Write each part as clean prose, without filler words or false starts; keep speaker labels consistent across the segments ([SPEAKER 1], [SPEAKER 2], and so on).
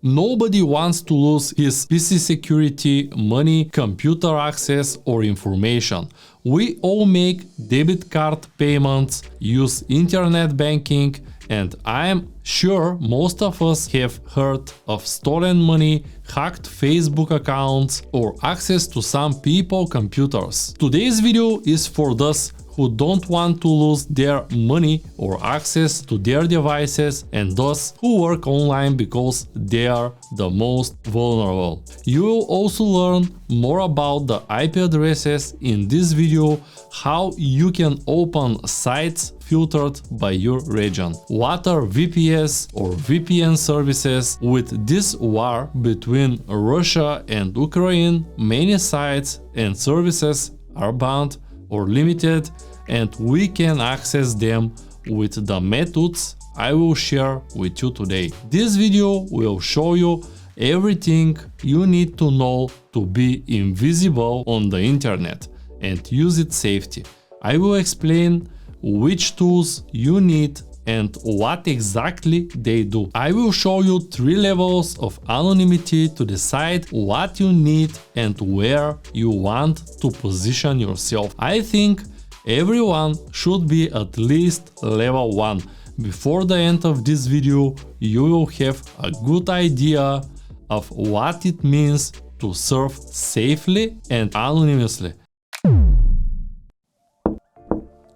[SPEAKER 1] Nobody wants to lose his PC security, money, computer access, or information. We all make debit card payments, use internet banking, and I am sure most of us have heard of stolen money, hacked Facebook accounts, or access to some people's computers. Today's video is for those who don't want to lose their money or access to their devices, and those who work online because they are the most vulnerable. You will also learn more about the IP addresses in this video, how you can open sites filtered by your region, what are VPS or VPN services. With this war between Russia and Ukraine, many sites and services are banned or limited, and we can access them with the methods I will share with you today. This video will show you everything you need to know to be invisible on the internet and use it safely. I will explain which tools you need and what exactly they do. I will show you 3 levels of anonymity to decide what you need and where you want to position yourself. I think everyone should be at least level 1. Before the end of this video, you will have a good idea of what it means to surf safely and anonymously.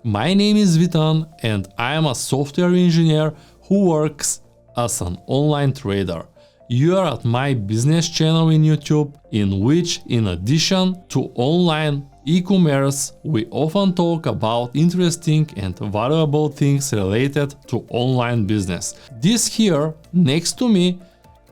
[SPEAKER 1] My name is Vitan and I am a software engineer who works as an online trader. You are at my business channel in YouTube, in which, in addition to online e-commerce, we often talk about interesting and valuable things related to online business. This here next to me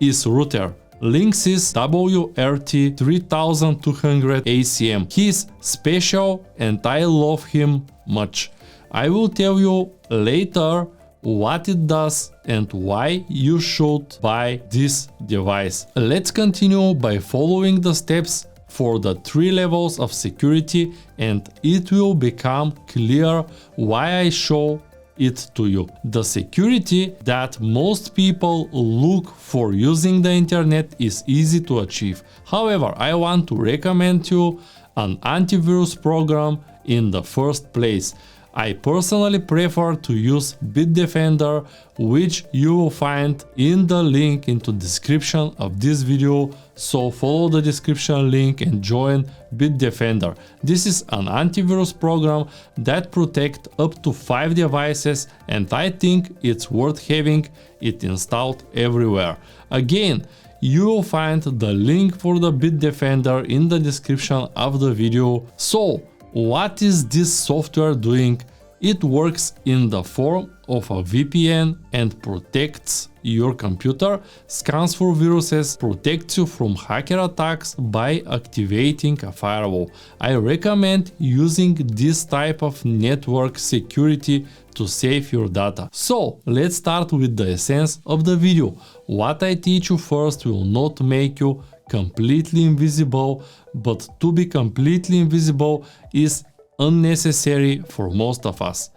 [SPEAKER 1] is router. Linksys WRT3200 ACM. He's special and I love him much. I will tell you later what it does and why you should buy this device. Let's continue by following the steps for the 3 levels of security, and it will become clear why I show it to you. The security that most people look for using the internet is easy to achieve. However, I want to recommend you an antivirus program in the first place. I personally prefer to use Bitdefender, which you will find in the link into the description of this video, so follow the description link and join Bitdefender. This is an antivirus program that protects up to 5 devices, and I think it's worth having it installed everywhere. Again, you will find the link for the Bitdefender in the description of the video. So, what is this software doing? It works in the form of a VPN and protects your computer, scans for viruses, protects you from hacker attacks by activating a firewall. I recommend using this type of network security to save your data. So let's start with the essence of the video. What I teach you first will not make you completely invisible, but to be completely invisible is unnecessary for most of us,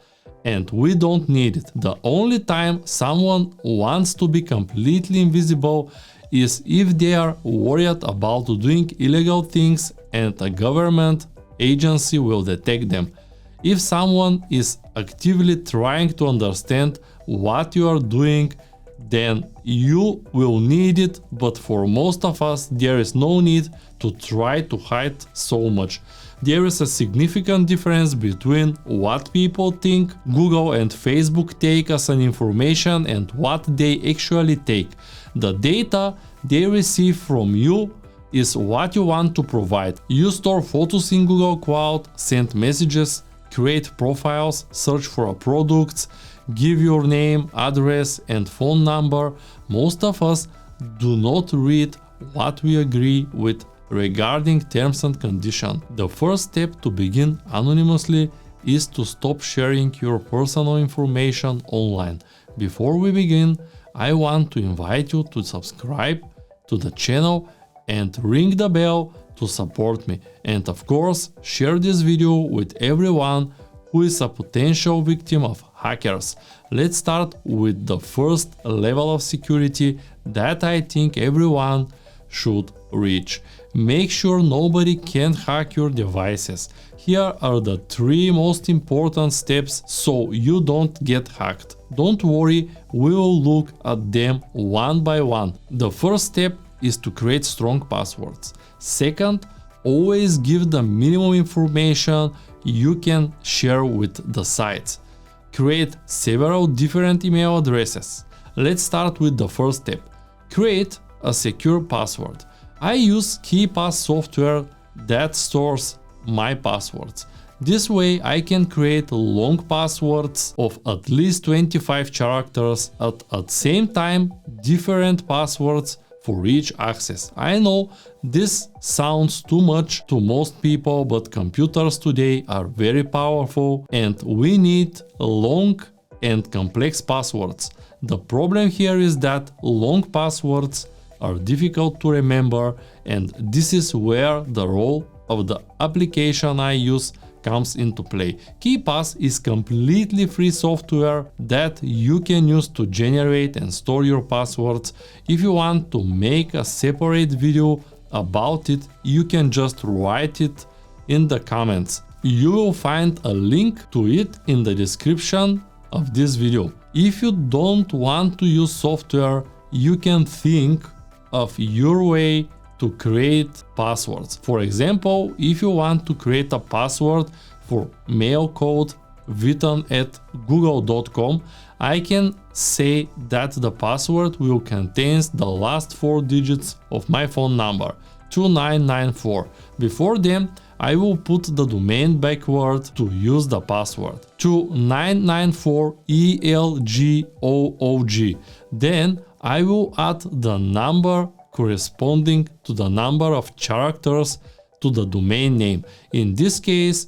[SPEAKER 1] and we don't need it. The only time someone wants to be completely invisible is if they are worried about doing illegal things and a government agency will detect them. If someone is actively trying to understand what you are doing, then you will need it, but for most of us there is no need to try to hide so much. There is a significant difference between what people think Google and Facebook take as an information and what they actually take. The data they receive from you is what you want to provide. You store photos in Google Cloud, send messages, create profiles, search for products, give your name, address and phone number. Most of us do not read what we agree with regarding terms and conditions. The first step to begin anonymously is to stop sharing your personal information online. Before we begin, I want to invite you to subscribe to the channel and ring the bell to support me. And of course, share this video with everyone who is a potential victim of hackers. Let's start with the first level of security that I think everyone should reach. Make sure nobody can hack your devices. Here are the 3 most important steps so you don't get hacked. Don't worry, we will look at them one by one. The first step is to create strong passwords. Second, always give the minimum information you can share with the sites. Create several different email addresses. Let's start with the first step. Create a secure password. I use KeePass software that stores my passwords. This way I can create long passwords of at least 25 characters at the same time, different passwords for each access. I know this sounds too much to most people, but computers today are very powerful and we need long and complex passwords. The problem here is that long passwords are difficult to remember, and this is where the role of the application I use comes into play. KeePass is completely free software that you can use to generate and store your passwords. If you want to make a separate video about it, you can just write it in the comments. You will find a link to it in the description of this video. If you don't want to use software, you can think of your way to create passwords. For example, if you want to create a password for mail code vitan@google.com, I can say that the password will contain the last 4 digits of my phone number, 2994. Before them, I will put the domain backward to use the password, 2994ELGOOG. Then I will add the number corresponding to the number of characters to the domain name. In this case,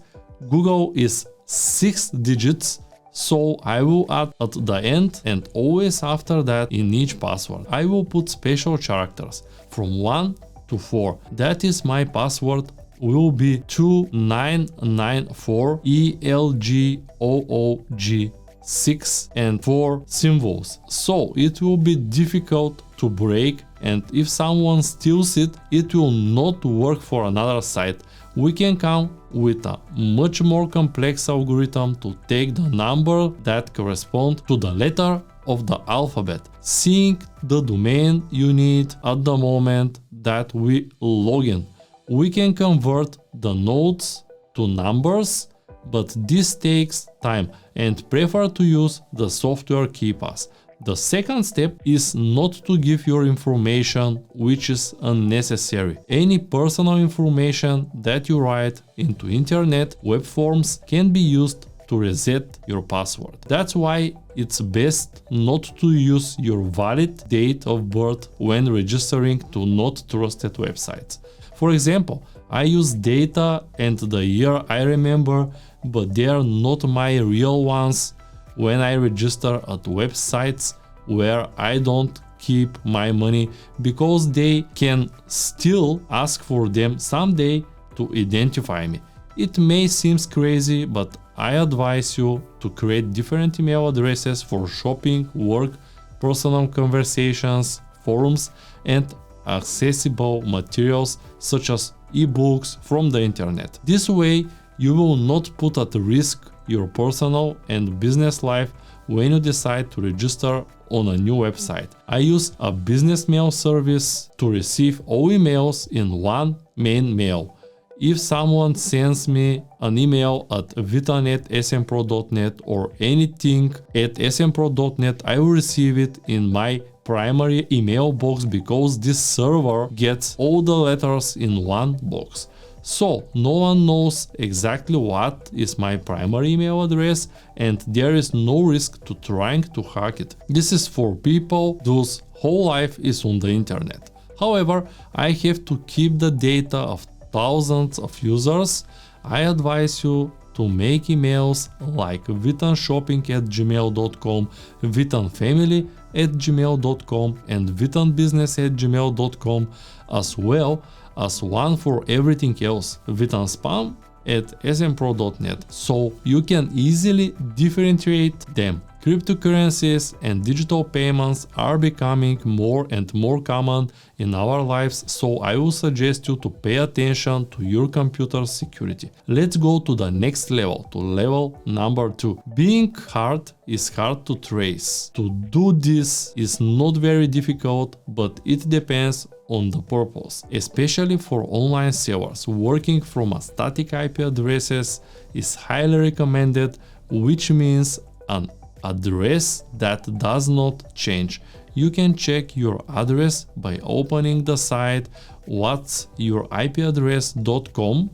[SPEAKER 1] Google is 6 digits, so I will add at the end and always after that in each password. I will put special characters from 1 to 4. That is my password will be 2994ELGOOG. 6 and 4 symbols, so it will be difficult to break, and if someone steals it, it will not work for another site. We can come with a much more complex algorithm to take the number that corresponds to the letter of the alphabet, seeing the domain you need at the moment that we log in. We can convert the nodes to numbers, but this takes time and prefer to use the software KeePass. The second step is not to give your information, which is unnecessary. Any personal information that you write into internet web forms can be used to reset your password. That's why it's best not to use your valid date of birth when registering to not trusted websites. For example, I use data and the year I remember, but they are not my real ones when I register at websites where I don't keep my money, because they can still ask for them someday to identify me. It may seem crazy, but I advise you to create different email addresses for shopping, work, personal conversations, forums, and accessible materials such as ebooks from the internet. This way, you will not put at risk your personal and business life when you decide to register on a new website. I use a business mail service to receive all emails in one main mail. If someone sends me an email at vitan@smpro.net or anything at smpro.net, I will receive it in my primary email box, because this server gets all the letters in one box. So no one knows exactly what is my primary email address, and there is no risk to trying to hack it. This is for people whose whole life is on the internet. However, I have to keep the data of thousands of users. I advise you to make emails like vitanshopping@gmail.com, vitanfamily@gmail.com, and vitanbusiness@gmail.com, as well as one for everything else, vitanspam @smpro.net, so you can easily differentiate them. Cryptocurrencies and digital payments are becoming more and more common in our lives, so I will suggest you to pay attention to your computer's security. Let's go to the next level, to level number 2. Being hard is hard to trace. To do this is not very difficult, but it depends on the purpose. Especially for online servers, working from a static IP addresses is highly recommended, which means an address that does not change. You can check your address by opening the site what'syouripaddress.com.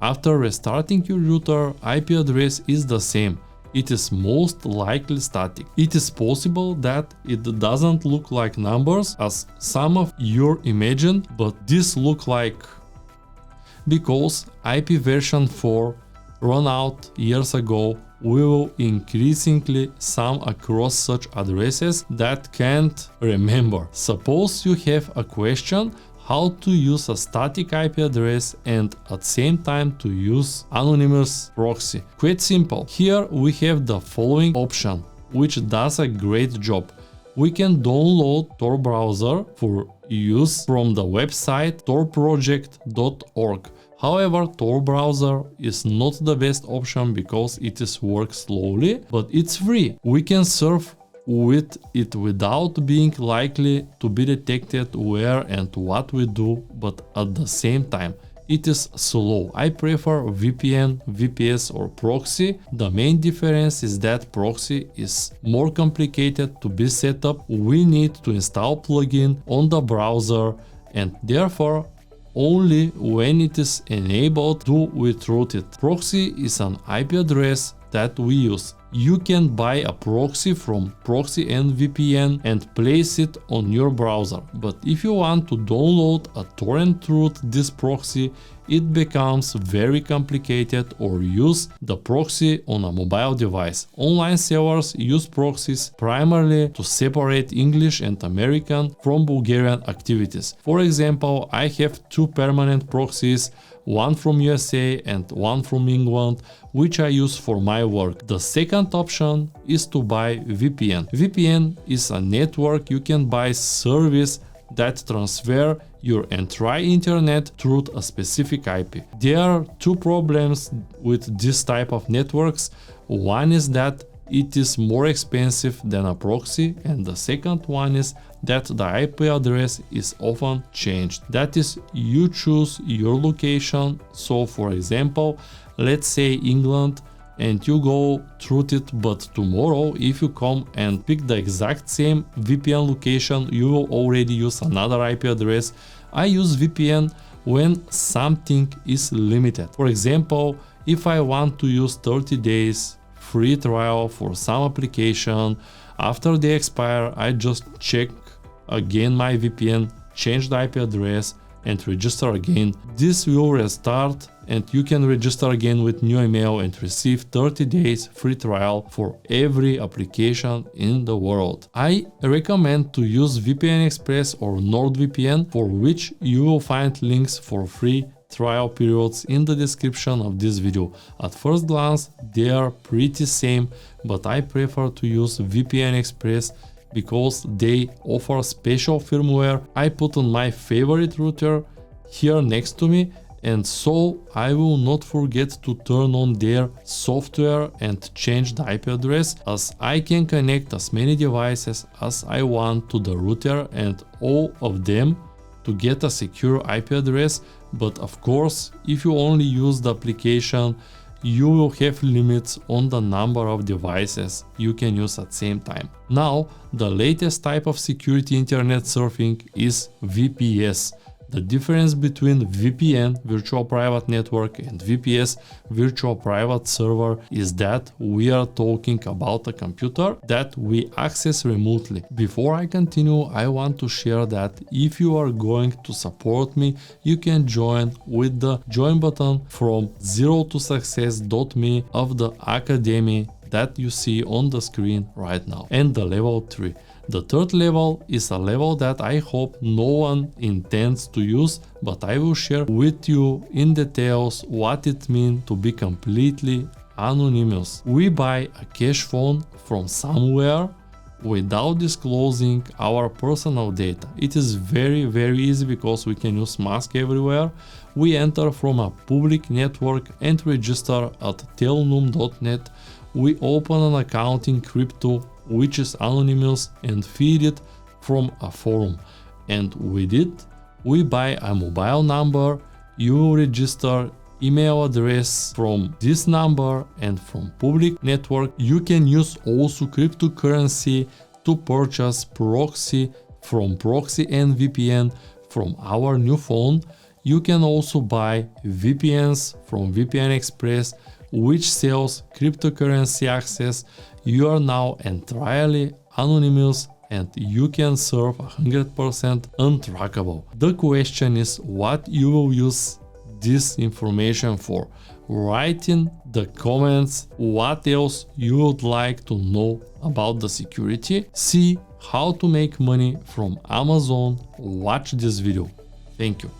[SPEAKER 1] After restarting your router, IP address is the same. It is most likely static. It is possible that it doesn't look like numbers as some of you imagine, but this look like because IP version 4 ran out years ago. We will increasingly sum across such addresses that can't remember. Suppose you have a question how to use a static IP address and at the same time to use anonymous proxy. Quite simple. Here we have the following option, which does a great job. We can download Tor browser for use from the website torproject.org. However, Tor browser is not the best option because it works slowly, but it's free. We can surf with it without being likely to be detected where and what we do, but at the same time, it is slow. I prefer VPN, VPS or proxy. The main difference is that proxy is more complicated to be set up. We need to install plugin on the browser and therefore only when it is enabled do we route it. Proxy is an IP address that we use. You can buy a proxy from Proxy and VPN and place it on your browser. But if you want to download a torrent route this proxy, it becomes very complicated, or use the proxy on a mobile device. Online servers use proxies primarily to separate English and American from Bulgarian activities. For example, I have two permanent proxies, one from USA and one from England, which I use for my work. The second option is to buy VPN. VPN is a network you can buy service that transfer your entire internet through a specific IP. There are two problems with this type of networks. One is that it is more expensive than a proxy, and the second one is that the IP address is often changed. That is, you choose your location. So for example, let's say England, and you go through it, but tomorrow if you come and pick the exact same VPN location, you will already use another IP address. I use VPN when something is limited. For example, if I want to use 30 days free trial for some application, after they expire, I just check again my VPN, change the IP address and register again. This will restart and you can register again with new email and receive 30 days free trial for every application in the world. I recommend to use VPN Express or NordVPN, for which you will find links for free trial periods in the description of this video. At first glance, they are pretty same, but I prefer to use VPN Express because they offer special firmware I put on my favorite router here next to me, and so I will not forget to turn on their software and change the IP address, as I can connect as many devices as I want to the router and all of them to get a secure IP address. But of course, if you only use the application, you will have limits on the number of devices you can use at the same time. Now, the latest type of security internet surfing is VPS. The difference between VPN, Virtual Private Network, and VPS, Virtual Private Server, is that we are talking about a computer that we access remotely. Before I continue, I want to share that if you are going to support me, you can join with the join button from zero2success.me of the Academy that you see on the screen right now. And the level 3. The third level is a level that I hope no one intends to use, but I will share with you in details what it means to be completely anonymous. We buy a cash phone from somewhere without disclosing our personal data. It is very easy because we can use mask everywhere. We enter from a public network and register at telnum.net. We open an account in crypto, which is anonymous, and feed it from a forum. And with it, we buy a mobile number. You will register email address from this number, and from public network you can use also cryptocurrency to purchase proxy from proxy and VPN from our new phone. You can also buy VPNs from VPN Express, which sells cryptocurrency access. You are now entirely anonymous and you can serve 100% untrackable. The question is what you will use this information for. Write in the comments what else you would like to know about the security. See how to make money from Amazon. Watch this video. Thank you.